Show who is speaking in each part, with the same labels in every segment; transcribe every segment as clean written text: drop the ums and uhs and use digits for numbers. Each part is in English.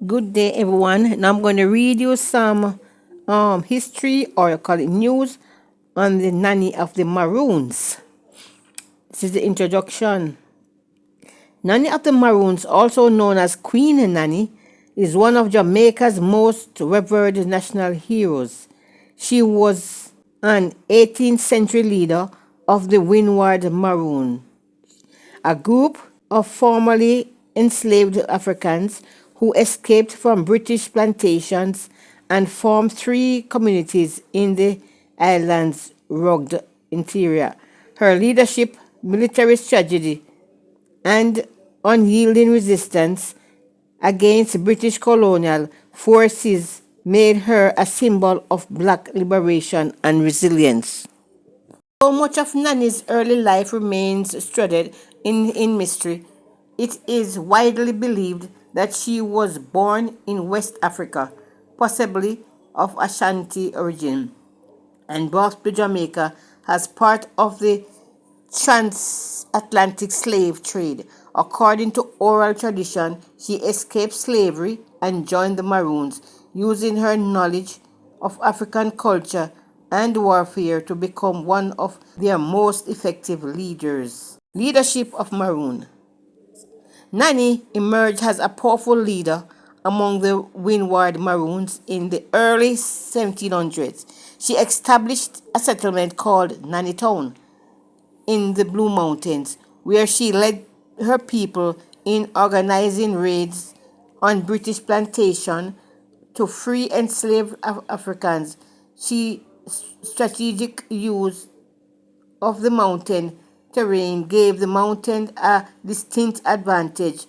Speaker 1: Good day, everyone. Now I'm going to read you some history, or you call it news, on the Nanny of the Maroons. This is the introduction. Nanny of the Maroons, also known as Queen Nanny, is one of Jamaica's most revered national heroes. She was an 18th century leader of the Windward Maroon, a group of formerly enslaved Africans who escaped from British plantations and formed three communities in the island's rugged interior. Her leadership, military strategy, and unyielding resistance against British colonial forces made her a symbol of black liberation and resilience. Though much of Nanny's early life remains shrouded in mystery, it is widely believed that she was born in West Africa, possibly of Ashanti origin, and brought to Jamaica as part of the transatlantic slave trade. According to oral tradition, she escaped slavery and joined the Maroons, using her knowledge of African culture and warfare to become one of their most effective leaders. Leadership of Maroon. Nanny emerged as a powerful leader among the Windward Maroons in the early 1700s. She established a settlement called Nanny Town in the Blue Mountains, where she led her people in organizing raids on British plantation to free enslaved Africans. She strategic use of the mountain terrain gave the mountain a distinct advantage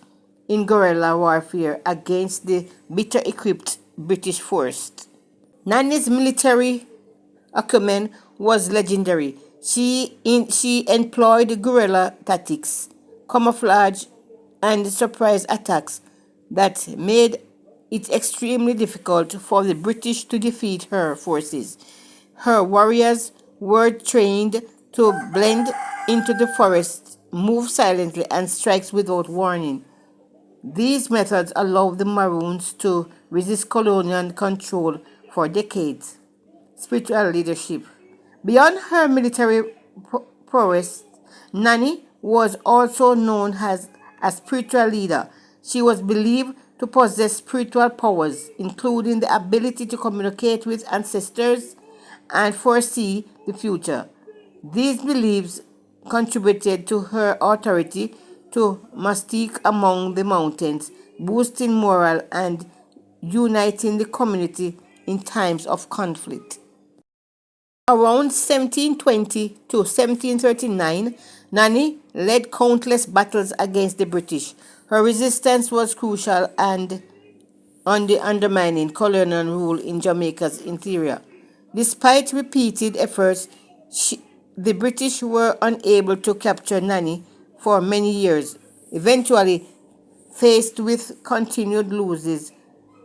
Speaker 1: in guerrilla warfare against the better equipped British force. Nanny's military acumen was legendary. She employed guerrilla tactics, camouflage, and surprise attacks that made it extremely difficult for the British to defeat her forces. Her warriors were trained to blend into the forest, move silently, and strike without warning. These methods allowed the Maroons to resist colonial control for decades. Spiritual leadership. Beyond her military prowess, Nanny was also known as a spiritual leader. She was believed to possess spiritual powers, including the ability to communicate with ancestors and foresee the future. These beliefs contributed to her authority to mystique among the mountains, boosting morale and uniting the community in times of conflict. Around 1720 to 1739, Nanny led countless battles against the British. Her resistance was crucial and on the undermining colonial rule in Jamaica's interior. Despite repeated efforts, the British were unable to capture Nanny for many years. Eventually, faced with continued losses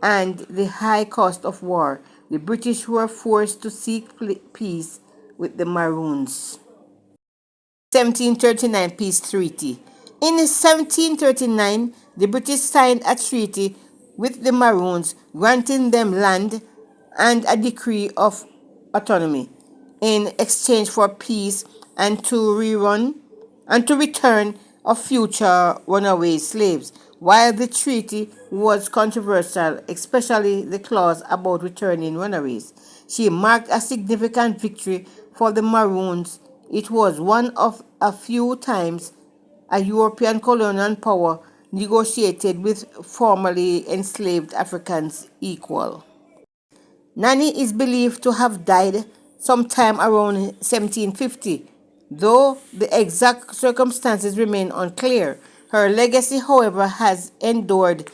Speaker 1: and the high cost of war, the British were forced to seek peace with the Maroons. 1739 Peace Treaty. In 1739, the British signed a treaty with the Maroons, granting them land and a decree of autonomy in exchange for peace and to return of future runaway slaves. While the treaty was controversial, especially the clause about returning runaways, she marked a significant victory for the Maroons. It was one of a few times a European colonial power negotiated with formerly enslaved Africans equal. Nanny is believed to have died sometime around 1750, though the exact circumstances remain unclear. Her legacy, however, has endured.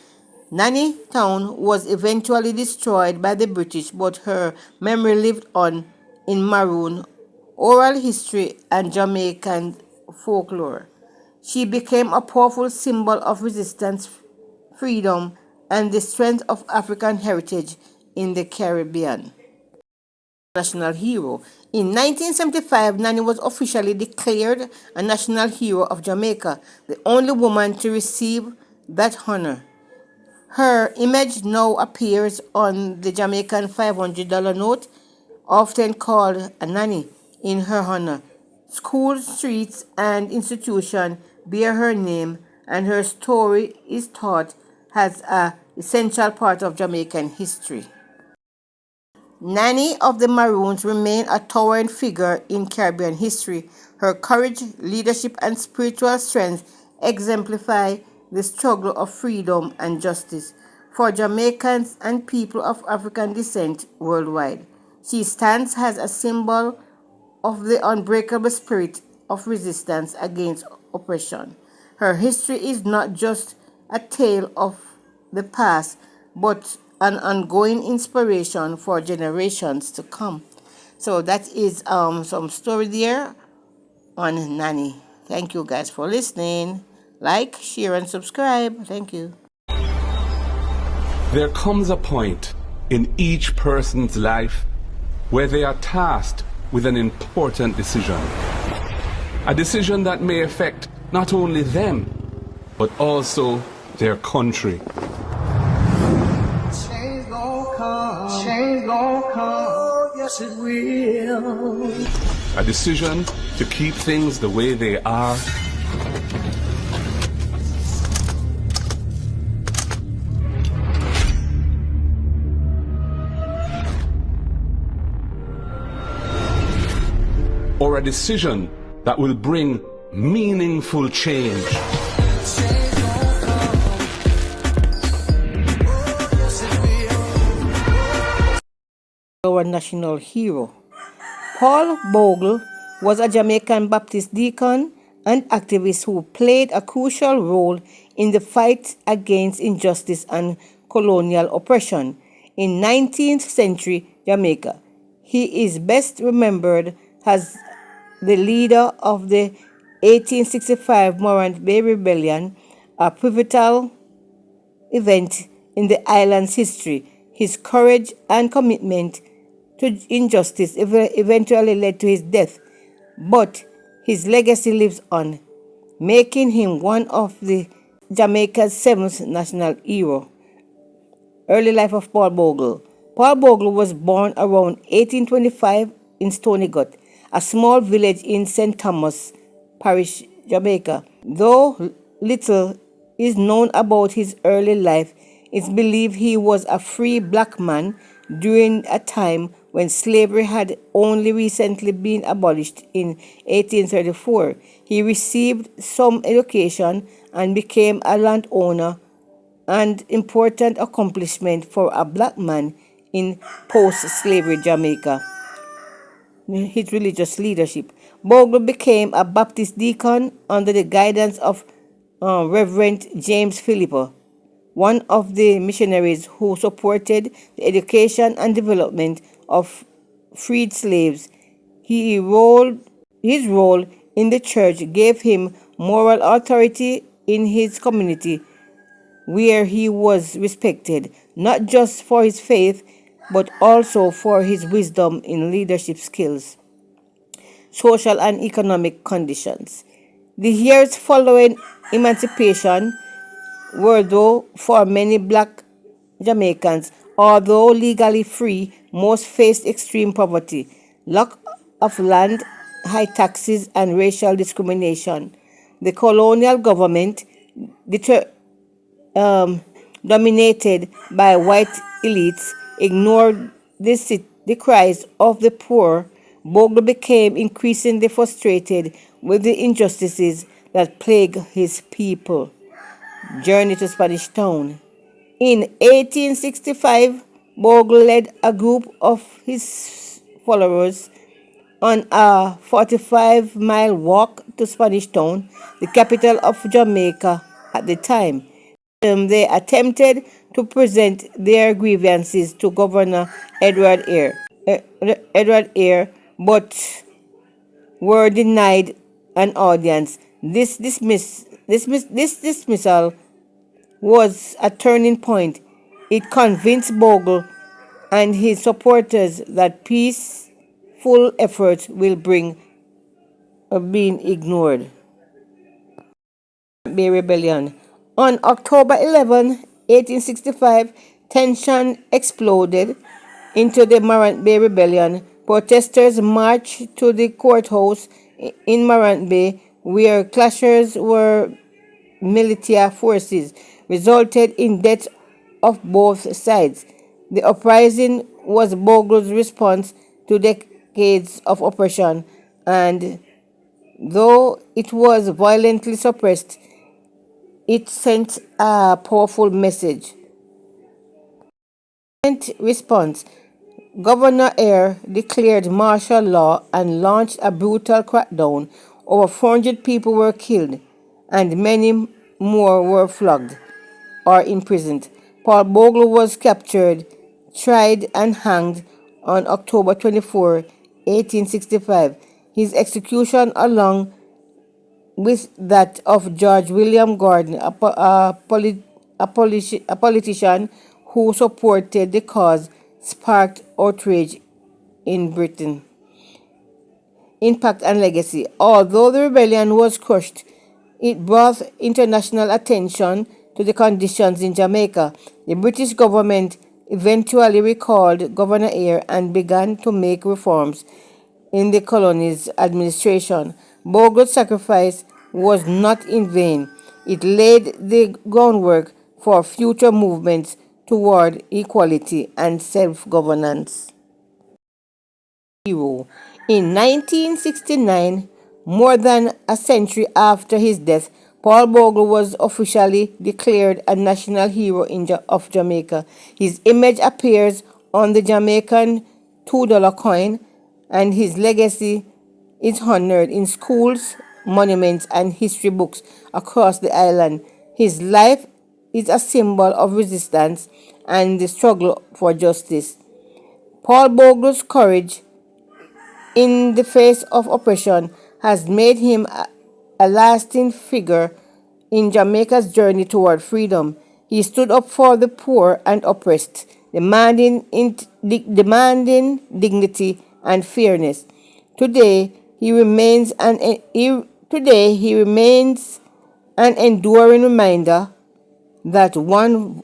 Speaker 1: Nanny Town was eventually destroyed by the British, but her memory lived on in Maroon oral history and Jamaican folklore. She became a powerful symbol of resistance, freedom, and the strength of African heritage in the Caribbean. National hero. In 1975, Nanny was officially declared a national hero of Jamaica, the only woman to receive that honor. Her image now appears on the Jamaican $500 note, often called a Nanny, in her honor. Schools, streets, and institutions bear her name, and her story is thought as an essential part of Jamaican history. Nanny of the Marroons remained a towering figure in Caribbean history. Her courage, leadership, and spiritual strength exemplify the struggle of freedom and justice for Jamaicans and people of African descent worldwide. She stands as a symbol of the unbreakable spirit of resistance against oppression. Her history is not just a tale of the past, but an ongoing inspiration for generations to come. So that is some story there on Nanny. Thank you guys for listening. Like, share, and subscribe. Thank you.
Speaker 2: There comes a point in each person's life where they are tasked with an important decision. A decision that may affect not only them, but also their country.
Speaker 3: Change gon' come, yes it will.
Speaker 2: A decision to keep things the way they are, or a decision that will bring meaningful change.
Speaker 1: Our national hero. Paul Bougle was a Jamaican Baptist deacon and activist who played a crucial role in the fight against injustice and colonial oppression in 19th century Jamaica. He is best remembered as the leader of the 1865 Morant Bay Rebellion, a pivotal event in the island's history. His courage and commitment to injustice eventually led to his death, but his legacy lives on, making him one of the Jamaica's seventh national hero. Early life of Paul Bougle. Paul Bougle was born around 1825 in Stony Gut, a small village in St. Thomas Parish, Jamaica. Though little is known about his early life, it's believed he was a free black man during a time when slavery had only recently been abolished in 1834. He received some education and became a landowner, an important accomplishment for a black man in post-slavery Jamaica. His religious leadership. Bougle became a Baptist deacon under the guidance of Reverend James Philipper, one of the missionaries who supported the education and development of freed slaves. His role in the church gave him moral authority in his community, where he was respected not just for his faith but also for his wisdom in leadership skills. Social and economic conditions. The years following emancipation were, though, for many black Jamaicans, although legally free, most faced extreme poverty, lack of land, high taxes, and racial discrimination. The colonial government, dominated by white elites, ignored the cries of the poor. Bougle became increasingly frustrated with the injustices that plague his people. Journey to Spanish Town. In 1865, Bougle led a group of his followers on a 45-mile walk to Spanish Town, the capital of Jamaica at the time. They attempted to present their grievances to Governor Edward Eyre, but were denied an audience. This dismissal was a turning point. It convinced Bougle and his supporters that peaceful efforts will bring being ignored. Bay Rebellion. On October 11, 1865, tension exploded into the Morant Bay Rebellion. Protesters marched to the courthouse in Morant Bay, where clashes were militia forces, resulted in deaths of both sides. The uprising was Bougle's response to decades of oppression, and though it was violently suppressed, it sent a powerful message. In response, Governor Eyre declared martial law and launched a brutal crackdown. Over 400 people were killed, and many more were flogged or imprisoned. Paul Bogle was captured, tried, and hanged on October 24, 1865. His execution, along with that of George William Gordon, a politician who supported the cause, sparked outrage in Britain. Impact and legacy. Although the rebellion was crushed, it brought international attention to the conditions in Jamaica. The British government eventually recalled Governor Eyre and began to make reforms in the colony's administration. Bogle's sacrifice was not in vain. It laid the groundwork for future movements toward equality and self-governance. Hero. In 1969, more than a century after his death, Paul Bogle was officially declared a national hero of Jamaica. His image appears on the Jamaican $2 coin, and his legacy is honored in schools, monuments, and history books across the island. His life is a symbol of resistance and the struggle for justice. Paul Bogle's courage in the face of oppression has made him a lasting figure in Jamaica's journey toward freedom. He stood up for the poor and oppressed, demanding dignity and fairness. Today he remains an enduring reminder that one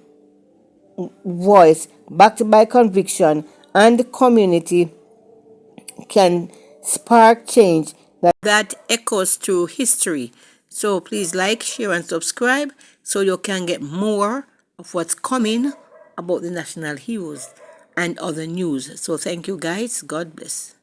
Speaker 1: voice, backed by conviction and community, can spark change that echoes through history. So please like, share, and subscribe so you can get more of what's coming about the national heroes and other news. So thank you guys. God bless.